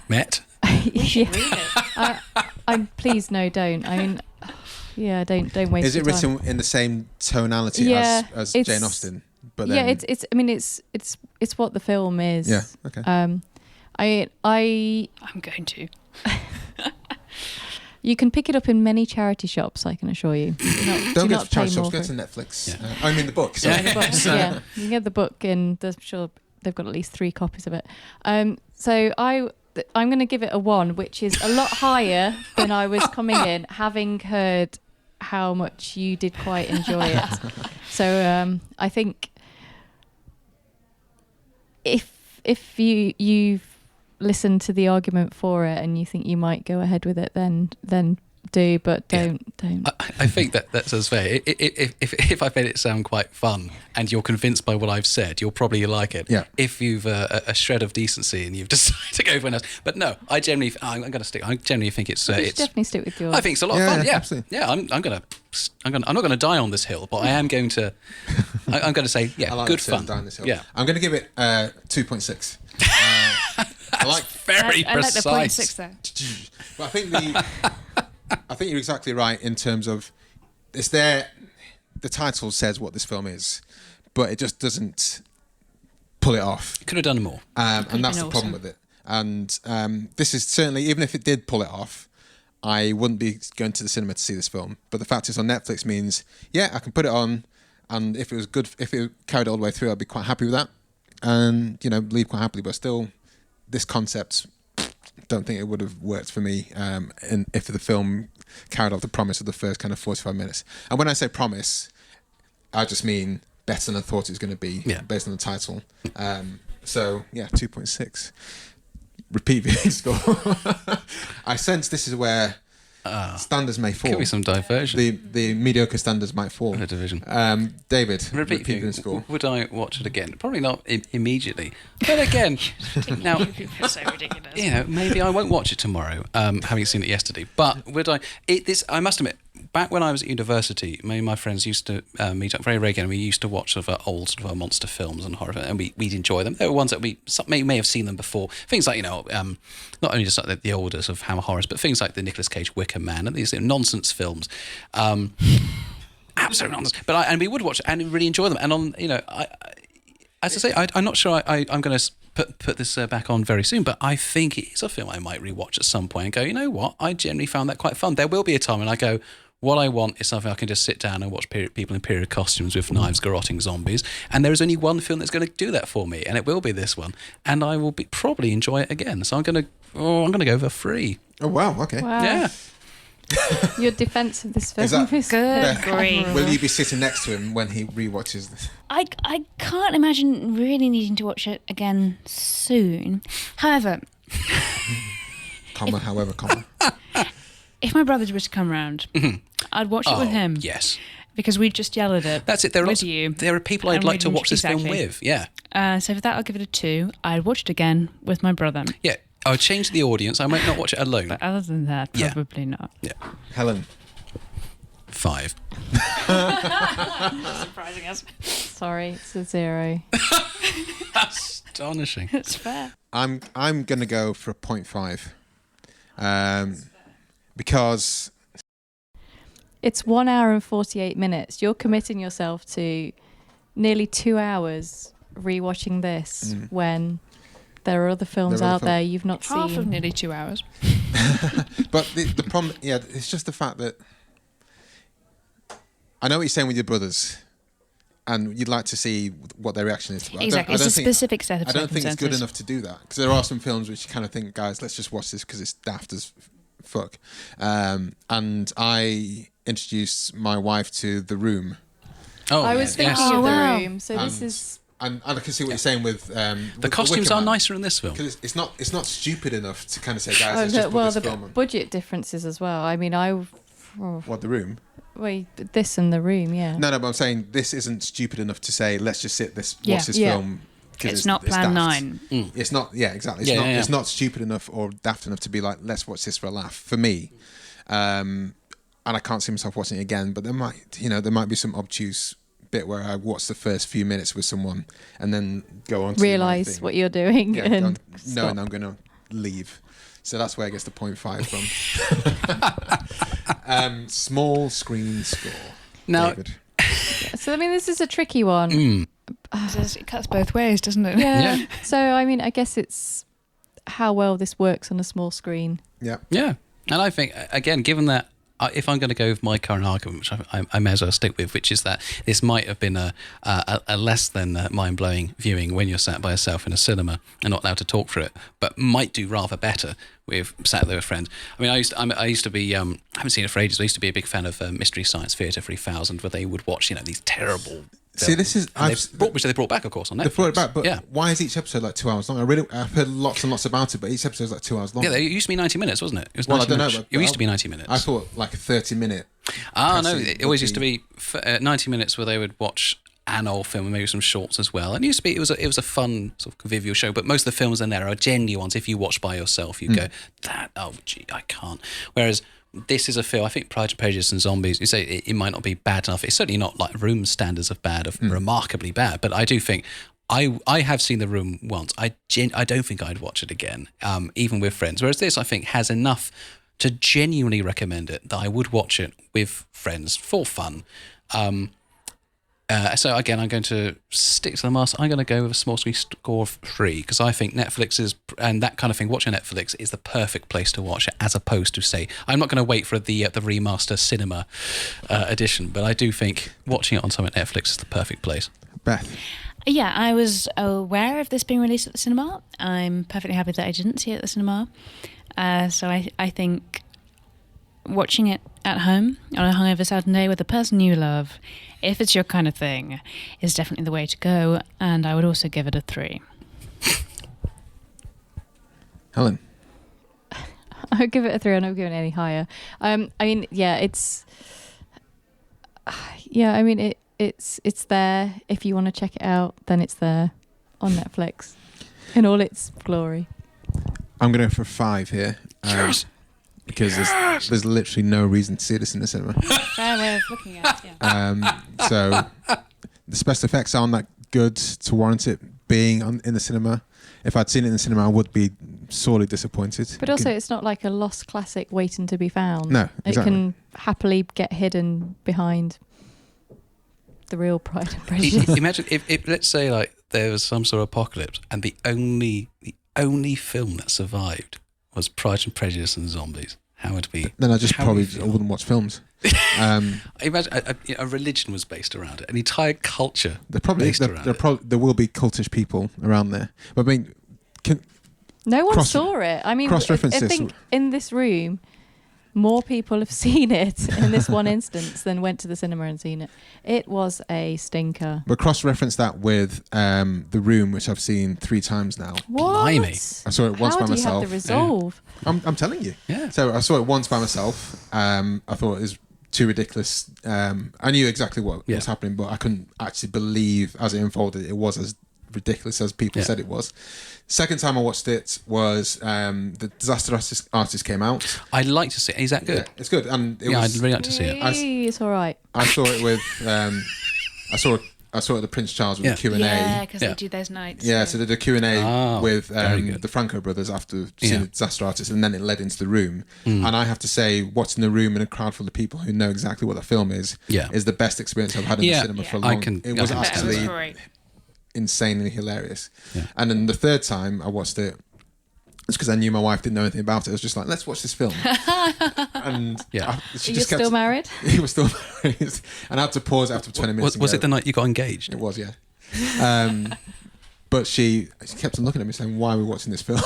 Met. yeah. Read it. Please no, don't. I mean, yeah, don't waste. Is it your time. written in the same tonality as Jane Austen? But then, yeah, it's. I mean, it's what the film is. Yeah. Okay. I'm going to. You can pick it up in many charity shops, I can assure you. Don't go to charity shops, go to Netflix. Yeah. I mean the book. Sorry. The book, yeah, you can get the book, and I'm sure they've got at least 3 copies of it. So I'm going to give it a 1, which is a lot higher than I was coming in, having heard how much you did quite enjoy it. So I think if you've listened to the argument for it and you think you might go ahead with it, then do, but don't. I think that's as fair. If I made it sound quite fun and you're convinced by what I've said, you'll probably like it. Yeah. If you've a shred of decency and you've decided to go for else, but no, I generally I'm going to stick. I generally think it's. You should definitely stick with yours. I think it's a lot of fun. Yeah, absolutely. Yeah. I'm not going to die on this hill, but I am going to. I'm going to say I like good that fun. down this hill. Yeah. I'm going to give it 2.6. I like very I like the precise. 0.6 there. But I think you're exactly right in terms of it's there. The title says what this film is, but it just doesn't pull it off. You could have done more. And that's the problem with it. And this is certainly, even if it did pull it off, I wouldn't be going to the cinema to see this film. But the fact it's on Netflix means, yeah, I can put it on, and if it was good, if it carried all the way through, I'd be quite happy with that, and leave quite happily. But still, this concept, don't think it would have worked for me if the film carried off the promise of the first kind of 45 minutes. And when I say promise, I just mean better than I thought it was going to be based on the title. So, yeah, 2.6. Repeat viewing score. I sense this is where standards may fall. Could be some diversion. The mediocre standards might fall. The division. David, Repeat viewing viewing score. Would I watch it again? Probably not immediately. But again, now It's so ridiculous. maybe I won't watch it tomorrow, having seen it yesterday. But would I? I must admit, back when I was at university, me and my friends used to meet up very regularly. We used to watch old monster films and horror, and we'd enjoy them. There were ones that we may have seen them before. Things like not only just like the older sort of Hammer horrors, but things like the Nicolas Cage Wicker Man and these nonsense films. Absolute nonsense. But we would watch it and really enjoy them. And on as I say, I'm not sure I'm going to put this back on very soon, but I think it is a film I might rewatch at some point and go, you know what? I generally found that quite fun. There will be a time when I go, what I want is something I can just sit down and watch people in period costumes with knives garroting zombies. And there is only one film that's going to do that for me, and it will be this one. And I will probably enjoy it again. So I'm going to go for 3. Oh, wow, okay. Wow. Yeah. Your defence of this film Is that is good Beth, grief. will you be sitting next to him when he rewatches this? I can't imagine really needing to watch it again soon. However, However. if my brother was to come round, I'd watch it with him. Yes. Because we'd just yell at it. That's it. There are with you. There are people I'd And like to we'd- watch this film exactly. with. Yeah. So for that, I'll give it a 2. I'd watch it again with my brother. Yeah. I would change the audience. I might not watch it alone. But other than that, Yeah. probably not. Yeah. Helen. 5. Surprising us. sorry, it's a 0. Astonishing. It's fair. I'm going to go for a 0.5. Because It's 1 hour and 48 minutes. You're committing yourself to nearly 2 hours rewatching this when there are other films There are out other there you've not Half of seen. nearly 2 hours. but the problem, it's just the fact that I know what you're saying with your brothers, and you'd like to see what their reaction is to it. Exactly. It's a specific set of I don't think it's good circumstances. enough to do that, because there are some films which you kind of think, guys, let's just watch this because it's daft as fuck. And I introduced my wife to The Room. Oh, I was thinking yes. of The wow. Room, so this is... And I can see what you're saying with The costumes are nicer in this film. because it's not stupid enough to kind of say, guys, Oh, let's just put well, this the film on. budget differences as well. I mean, What, The Room? Well, this and The Room, yeah. No, but I'm saying this isn't stupid enough to say, let's just watch this film. It's not Plan 9. It's not, exactly. It's not stupid enough or daft enough to be like, let's watch this for a laugh. For me, and I can't see myself watching it again, but there might be some obtuse bit where I watch the first few minutes with someone and then go on to realise what you're doing and knowing I'm going to leave. So that's where I guess the 0.5 from. Small screen score. Now, David. So I mean, this is a tricky one. It cuts both ways, doesn't it? Yeah. So I mean, I guess it's how well this works on a small screen. Yeah. Yeah. And I think, again, given that, if I'm going to go with my current argument, which I may as well stick with, which is that this might have been a less than mind-blowing viewing when you're sat by yourself in a cinema and not allowed to talk through it, but might do rather better with sat there with friends. I mean, I used to be, I haven't seen it for ages, I used to be a big fan of Mystery Science Theatre 3000, where they would watch, these terrible... See, this is which they brought back, of course, on Netflix. They brought it back, but why is each episode like 2 hours long? I've heard lots and lots about it, but each episode is like 2 hours long. Yeah, it used to be 90 minutes, wasn't it? It was I don't know. It used to be 90 minutes. I thought like a 30-minute. No, it always used to be 90 minutes where they would watch an old film and maybe some shorts as well. And it used to be, it was a fun sort of convivial show, but most of the films in there are genuine ones. If you watch by yourself, you go, I can't. Whereas this is a film, I think Prejudice and Zombies, you say it might not be bad enough. It's certainly not like Room standards of bad, of remarkably bad, but I do think I have seen The Room once. I don't think I'd watch it again, even with friends. Whereas this, I think, has enough to genuinely recommend it that I would watch it with friends for fun. So again, I'm going to stick to the master. I'm going to go with a small screen score of 3 because I think Netflix is, and that kind of thing, watching Netflix is the perfect place to watch it, as opposed to, say, I'm not going to wait for the remaster cinema edition, but I do think watching it on something Netflix is the perfect place. Beth? Yeah, I was aware of this being released at the cinema. I'm perfectly happy that I didn't see it at the cinema. So I think watching it at home on a hungover Saturday with the person you love, if it's your kind of thing, is definitely the way to go. And I would also give it a 3. Helen? I would give it a 3. I'm not giving it any higher. I mean, yeah, it's there. If you want to check it out, then it's there on Netflix in all its glory. I'm going to go for 5 here. Because there's literally no reason to see this in the cinema. Fair way of looking at it, yeah. So the special effects aren't that good to warrant it being in the cinema. If I'd seen it in the cinema, I would be sorely disappointed. But also, it's not like a lost classic waiting to be found. No, exactly. It can happily get hidden behind the real Pride and Prejudice. Imagine if let's say like there was some sort of apocalypse and the only film that survived was Pride and Prejudice and Zombies. How would it be? Then I wouldn't watch films. Imagine a religion was based around it, an entire culture. There will be cultish people around there. But I mean, no one saw it. I mean, I think in this room, more people have seen it in this one instance than went to the cinema and seen it. It was a stinker. But cross-reference that with The Room, which I've seen 3 times now. What? Blimey. I saw it once by myself. How do you have the resolve? Yeah. I'm telling you. Yeah. So I saw it once by myself. I thought it was too ridiculous. I knew exactly what was happening, but I couldn't actually believe as it unfolded it was as ridiculous as people said it was. Second time I watched it was the Disaster Artist came out. I'd like to see it. Is that good? Yeah, it's good. And I'd really like to see it. It's all right. I saw it with I saw it at the Prince Charles with the Q&A. Yeah, because they do those nights. Yeah, so they did a Q&A with the Franco brothers after seeing the Disaster Artist, and then it led into The Room. And I have to say, watching The Room in a crowd full of people who know exactly what the film is the best experience I've had in the cinema for a long time. It was actually insanely hilarious. And then the third time I watched it, it's because I knew my wife didn't know anything about it. I was just like, let's watch this film. And she just still married? He was still married. And I had to pause after 20 minutes. Was it the night you got engaged? It was, yeah. But she kept on looking at me saying, why are we watching this film?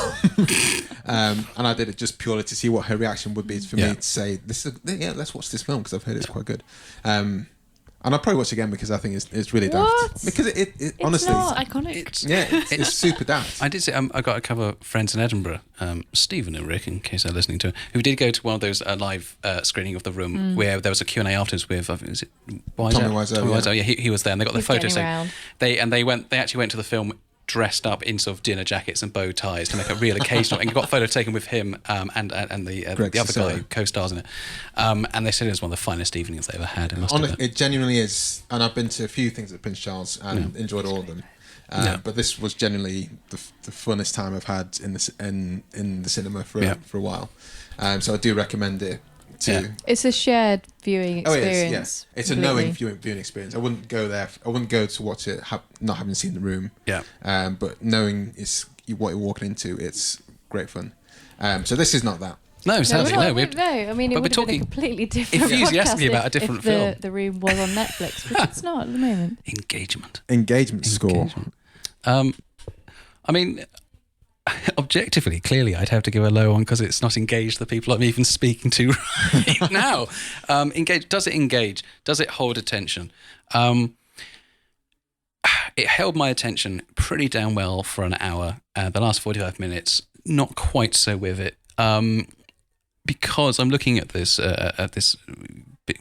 And I did it just purely to see what her reaction would be for me to say, let's watch this film because I've heard it's quite good. And I'll probably watch it again because I think it's really What? daft. Because it honestly, not. It's iconic. It's super daft. I did say I got a couple of friends in Edinburgh, Stephen and Rick, in case they're listening to it, who did go to one of those live screening of The Room where there was a Q&A afterwards with Tommy Wiseau. Yeah, he was there, and they got the photos. They actually went to the film dressed up in sort of dinner jackets and bow ties to make a real occasional, and got a photo taken with him and the other guy who co-stars in it, and they said it was one of the finest evenings they ever had. It genuinely is, and I've been to a few things at Prince Charles and enjoyed all of them, but this was genuinely the funnest time I've had in the cinema for a while, so I do recommend it. It's a shared viewing experience. It's a knowing viewing experience. I wouldn't go there. I wouldn't go to watch it not having seen The Room. But knowing it's what you're walking into, it's great fun. So this is not that. No, sadly, no. I mean, it would have been a completely different enthusiastically about a different film. The Room was on Netflix, which it's not at the moment. Engagement score. I mean, objectively, clearly, I'd have to give a low one because it's not engaged the people I'm even speaking to right now. Does it engage? Does it hold attention? It held my attention pretty damn well for an hour. The last 45 minutes, not quite so with it, because I'm looking at this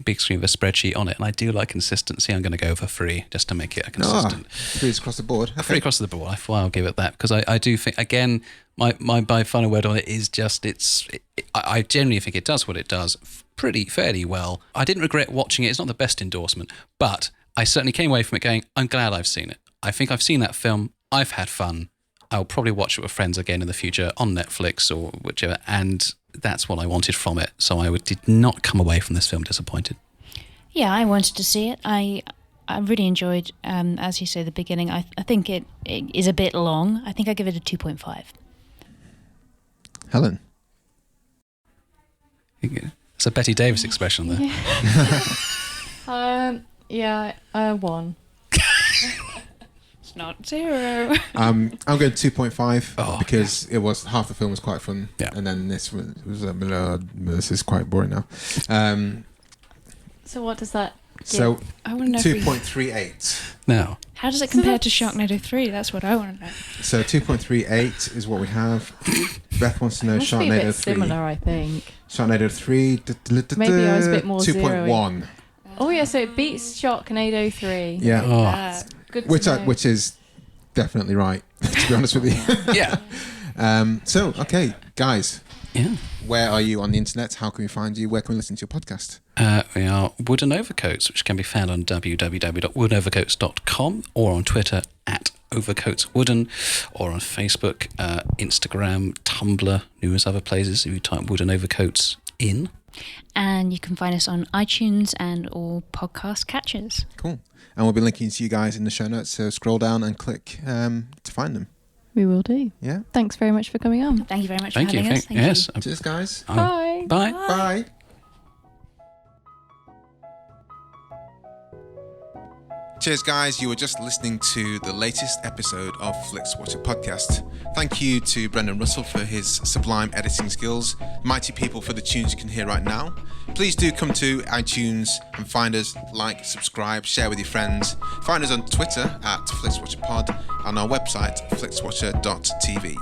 big screen with a spreadsheet on it, and I do like consistency. I'm going to go for 3 just to make it a consistent. 3 across the board. Okay. 3 across the board. I thought I'll give it that because I do think, again, my final word on it is just I genuinely think it does what it does fairly well. I didn't regret watching it. It's not the best endorsement, but I certainly came away from it going, I'm glad I've seen it. I think I've seen that film. I've had fun. I'll probably watch it with friends again in the future on Netflix or whichever, and that's what I wanted from it. So I did not come away from this film disappointed. Yeah, I wanted to see it. I really enjoyed, as you say, the beginning. I think it is a bit long. I think I give it a 2.5. Helen? It's a Betty Davis expression there. 1. Not 0. I'm going 2.5 because it was half the film was quite fun, and then this was this is quite boring now. So what does that give? So I want to know 2.38. Now, how does it compare to Sharknado 3? That's what I want to know. So 2.38 is what we have. Beth wants to know Sharknado 3. Similar, I think. Sharknado 3. Maybe I was a bit more 2.1. Oh yeah, so it beats Sharknado 3. Yeah. Good which is definitely right, to be honest with you. Yeah. So, okay, guys. Yeah. Where are you on the internet? How can we find you? Where can we listen to your podcast? We are Wooden Overcoats, which can be found on www.woodenovercoats.com or on Twitter @overcoatswooden, or on Facebook, Instagram, Tumblr, numerous other places if you type Wooden Overcoats in. And you can find us on iTunes and all podcast catchers. Cool. And we'll be linking to you guys in the show notes, so scroll down and click to find them. We will do. Yeah. Thanks very much for coming on. Thank you very much for having us. Thank you. Cheers, guys. Bye. Bye. Bye. Cheers, guys. You were just listening to the latest episode of Flixwatcher Podcast. Thank you to Brendan Russell for his sublime editing skills, Mighty People for the tunes you can hear right now. Please do come to iTunes and find us, like, subscribe, share with your friends. Find us on Twitter @FlixWatcherPod and our website, flixwatcher.tv.